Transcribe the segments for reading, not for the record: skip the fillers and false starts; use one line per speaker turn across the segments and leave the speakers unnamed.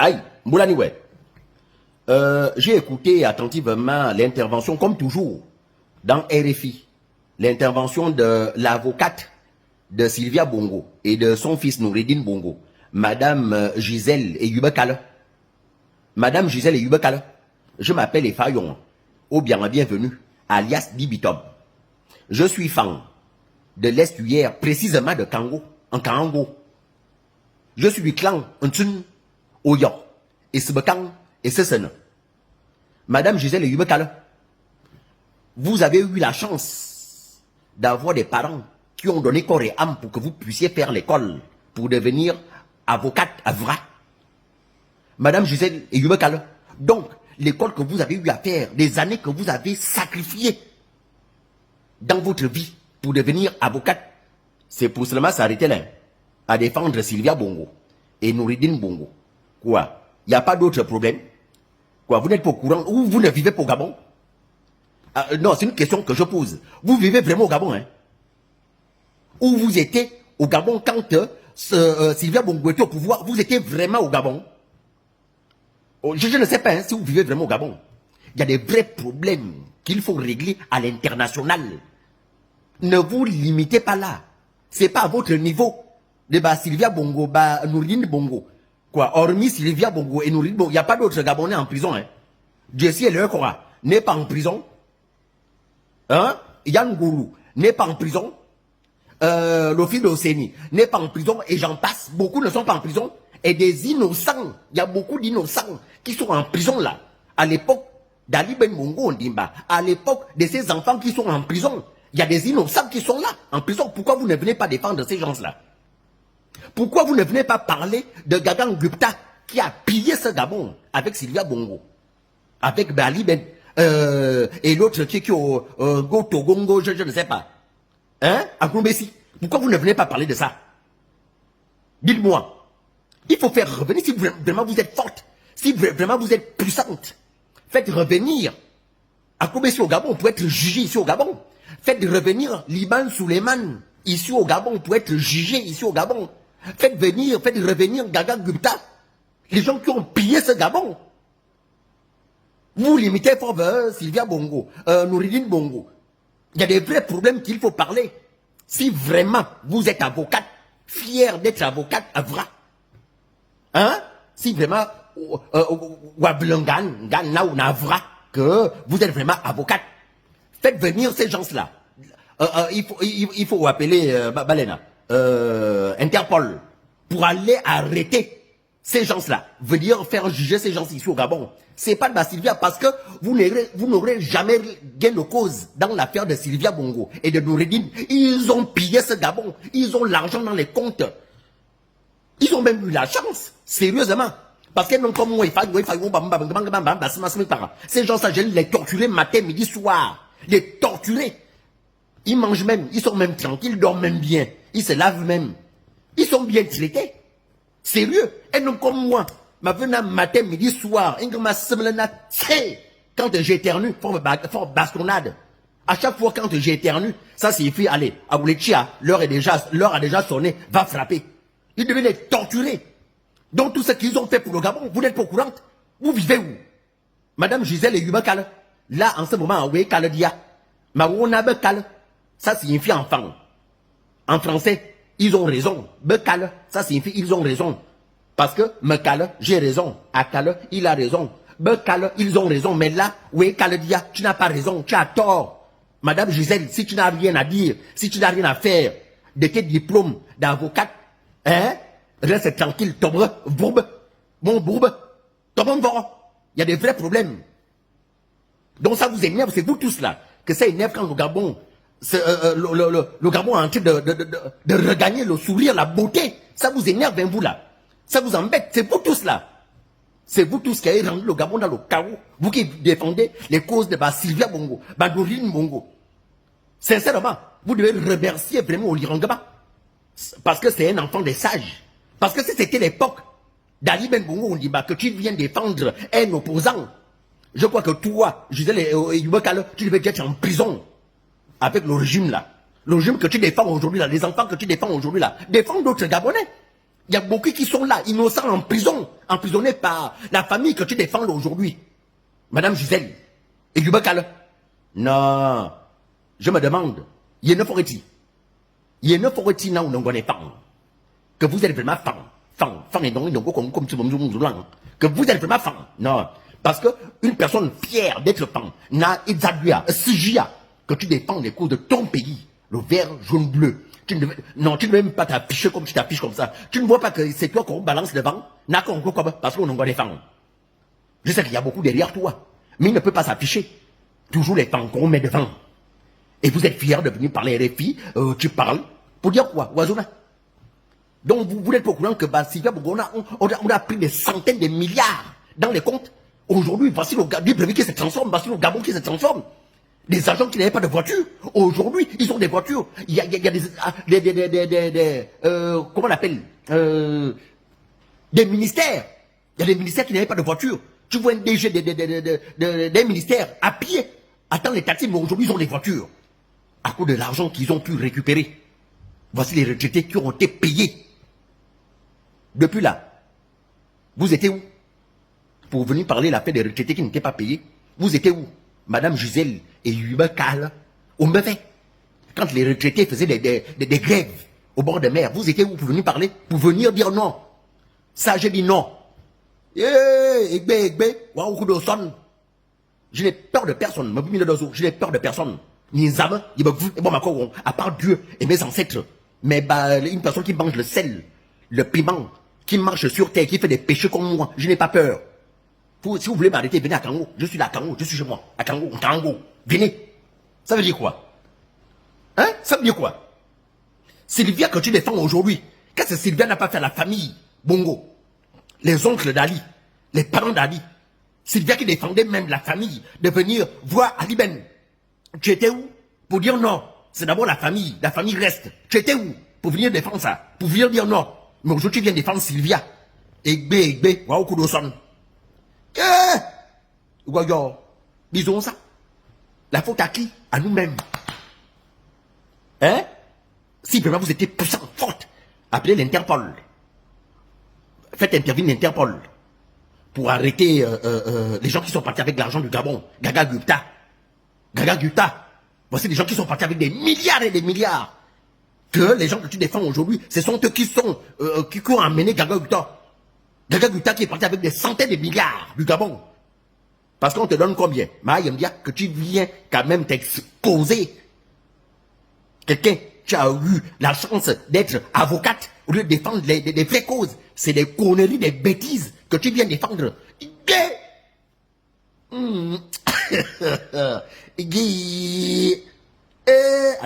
Aïe, Moulani, ouais. J'ai écouté attentivement l'intervention, comme toujours, dans RFI. L'intervention de l'avocate de Sylvia Bongo et de son fils Noureddin Bongo, Madame Gisèle Eyubekale. Madame Gisèle Eyubekale, je m'appelle Efayon, ou bien la bienvenue, alias Dibitom. Je suis fan de l'estuaire, précisément de Kango, en Kango. Je suis du clan Ntun, Oyo, et Sebekang, et Sesene. Madame Gisèle Eyubekale, vous avez eu la chance d'avoir des parents qui ont donné corps et âme pour que vous puissiez faire l'école, pour devenir avocate à vrai. Madame Gisèle Eyubekale, donc l'école que vous avez eu à faire, des années que vous avez sacrifiées dans votre vie pour devenir avocate, c'est pour seulement s'arrêter là, à défendre Sylvia Bongo et Noureddin Bongo. Quoi? Il n'y a pas d'autre problème? Quoi? Vous n'êtes pas au courant ou vous ne vivez pas au Gabon? Non, c'est une question que je pose. Vous vivez vraiment au Gabon, hein? Où vous étiez au Gabon quand Sylvia Bongo était au pouvoir? Vous étiez vraiment au Gabon? Je ne sais pas hein, si vous vivez vraiment au Gabon. Il y a des vrais problèmes qu'il faut régler à l'international. Ne vous limitez pas là. Ce n'est pas à votre niveau. De Sylvia Bongo, Noureddin Bongo. Quoi, hormis Sylvia Bongo et Noureddin Bongo, il n'y a pas d'autres Gabonais en prison. Hein. Jessie et leur quoi n'est pas en prison. Hein? Yann Gourou n'est pas en prison. L'office d'Océanie n'est pas en prison. Et j'en passe. Beaucoup ne sont pas en prison. Et des innocents. Il y a beaucoup d'innocents qui sont en prison là. À l'époque d'Ali Ben Bongo Ondimba. À l'époque de ces enfants qui sont en prison. Il y a des innocents qui sont là, en prison. Pourquoi vous ne venez pas défendre ces gens-là? Pourquoi vous ne venez pas parler de Gagan Gupta qui a pillé ce Gabon avec Sylvia Bongo, avec Bali Ben et l'autre qui est au Goto Gongo, je ne sais pas. Hein? À Koumbessi. Pourquoi vous ne venez pas parler de ça? Dites-moi. Il faut faire revenir, si vraiment vous êtes forte, si vraiment vous êtes puissante, faites revenir à Koumbessi au Gabon pour être jugé ici au Gabon. Faites revenir Liban Suleiman ici au Gabon pour être jugé ici au Gabon. Faites revenir Gaga Gupta, les gens qui ont pillé ce Gabon. Vous limitez fort Sylvia Bongo, Noureddin Bongo. Il y a des vrais problèmes qu'il faut parler. Si vraiment vous êtes avocate, fier d'être avocate à vrai. Hein? Si vraiment, que vous êtes vraiment avocate. Faites venir ces gens-là. Il faut appeler Balena, Interpol, pour aller arrêter ces gens-là. Venir faire juger ces gens ici au Gabon. C'est pas de ma Sylvia parce que vous n'aurez jamais gain de cause dans l'affaire de Sylvia Bongo et de Noureddin. Ils ont pillé ce Gabon. Ils ont l'argent dans les comptes. Ils ont même eu la chance, sérieusement. Parce que non comme moi, ces gens-là, je les torturer matin, midi, soir. Les torturer. Ils mangent même, ils sont même tranquilles, ils dorment même bien. Ils se lavent même. Ils sont bien traités. Sérieux. Et non comme moi. Ma venue matin, midi, soir. Quand j'éternue, faut bastonnade. À chaque fois quand j'éternue, ça signifie, allez, Abouletia, l'heure a déjà sonné, va frapper. Ils devaient les torturer. Donc tout ce qu'ils ont fait pour le Gabon, vous n'êtes pas au courant. Vous vivez où? Madame Gisèle Eyubekale, là en ce moment, oui, Kaledia. Marouna Bekale, ça signifie enfant. En français, ils ont raison. Bekale, ça signifie ils ont raison. Parce que Mekale, j'ai raison. Akale, il a raison. Bekale, ils ont raison. Mais là, oui, Kaledia, tu n'as pas raison, tu as tort. Madame Gisèle, si tu n'as rien à dire, si tu n'as rien à faire de tes diplômes d'avocate, hein? Reste tranquille, tombe, bourbe, mon bourbe, tombe, il y a des vrais problèmes. Donc ça vous énerve, c'est vous tous là, que ça énerve quand le Gabon, le Gabon est en train de regagner le sourire, la beauté. Ça vous énerve, hein, vous là. Ça vous embête, c'est vous tous là. C'est vous tous qui avez rendu le Gabon dans le chaos. Vous qui défendez les causes de Sylvia Bongo, Noureddin Bongo. Sincèrement, vous devez remercier vraiment Olirangaba. Parce que c'est un enfant des sages. Parce que si c'était l'époque d'Ali Ben Bongo Ondimba que tu viens défendre un opposant, je crois que toi, Gisèle Eyubekale, tu devais être en prison avec le régime là. Le régime que tu défends aujourd'hui là, les enfants que tu défends aujourd'hui là, défends d'autres Gabonais. Il y a beaucoup qui sont là, innocents en prison, emprisonnés par la famille que tu défends aujourd'hui. Madame Gisèle, et Yubakal. Non, je me demande, il y a une forêt. Il y a une forêt là où on est femme. Que vous êtes vraiment femme et non, comme que vous êtes vraiment femme. Non, parce que une personne fière d'être femme n'a exagéré, que tu défends les causes de ton pays, le vert, jaune, bleu. Non, tu ne veux même pas t'afficher comme tu t'affiches comme ça. Tu ne vois pas que c'est toi qu'on balance devant, parce qu'on en des femmes. Je sais qu'il y a beaucoup derrière toi, mais il ne peut pas s'afficher. Toujours les femmes qu'on met devant. Et vous êtes fiers de venir parler RFI, tu parles, pour dire quoi, Ouazouna? Donc vous n'êtes pas au courant que Sylvia Bongo, on a pris des centaines de milliards dans les comptes. Aujourd'hui, voici le Libreville qui se transforme, voici le Gabon qui se transforme. Des agents qui n'avaient pas de voiture, aujourd'hui, ils ont des voitures. Il y a des comment on appelle, des ministères. Il y a des ministères qui n'avaient pas de voiture. Tu vois un DG des ministères à pied, attend les taxis, mais aujourd'hui, ils ont des voitures. À cause de l'argent qu'ils ont pu récupérer. Voici les retraités qui ont été payés. Depuis là, vous étiez où? Pour venir parler de la paix des retraités qui n'étaient pas payés, vous étiez où? Madame Gisèle et Yubakal, on me fait. Quand les retraités faisaient des grèves au bord de mer, vous étiez où pour venir parler? Pour venir dire non. Ça, j'ai dit non. Je n'ai peur de personne. Je n'ai peur de personne. Ni âme, à part Dieu et mes ancêtres. Mais une personne qui mange le sel, le piment, qui marche sur terre, qui fait des péchés comme moi, je n'ai pas peur. Si vous voulez m'arrêter, venez à Kango. Je suis là à Kango, je suis chez moi. À Kango, venez. Ça veut dire quoi? Hein? Ça veut dire quoi? Sylvia que tu défends aujourd'hui, qu'est-ce que Sylvia n'a pas fait à la famille Bongo? Les oncles d'Ali, les parents d'Ali. Sylvia qui défendait même la famille de venir voir Ali Ben. Tu étais où? Pour dire non. C'est d'abord la famille reste. Tu étais où? Pour venir défendre ça. Pour venir dire non. Mais aujourd'hui tu viens défendre Sylvia. Egbe, waouh, Kudoson. Disons ça. La faute à qui? À nous-mêmes. Hein? Si vraiment vous étiez puissant, forte, appelez l'Interpol. Faites intervenir l'Interpol pour arrêter les gens qui sont partis avec l'argent du Gabon. Gaga Gupta. Voici des gens qui sont partis avec des milliards et des milliards. Que les gens que tu défends aujourd'hui, ce sont eux qui ont amené Gaga Gupta. Gaga Gupta qui est parti avec des centaines de milliards du Gabon. Parce qu'on te donne combien? Mais que tu viens quand même t'exposer. Quelqu'un, tu as eu la chance d'être avocate au lieu de défendre des vraies causes. C'est des conneries, des bêtises que tu viens défendre.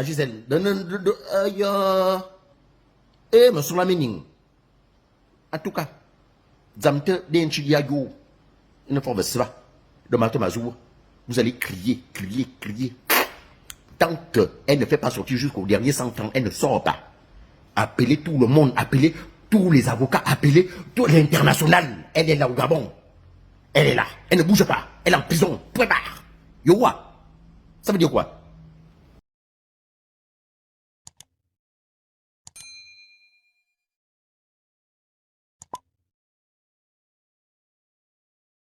Gisèle, en tout cas, Zamte d'Enchidiago, une forme de cela, de Matomazou, vous allez crier. Tant qu'elle ne fait pas sortir jusqu'au dernier 100 ans, elle ne sort pas. Appelez tout le monde, appelez tous les avocats, appelez tout l'international. Elle est là au Gabon. Elle est là. Elle ne bouge pas. Elle est en prison. Point barre. Yo, ça veut dire quoi?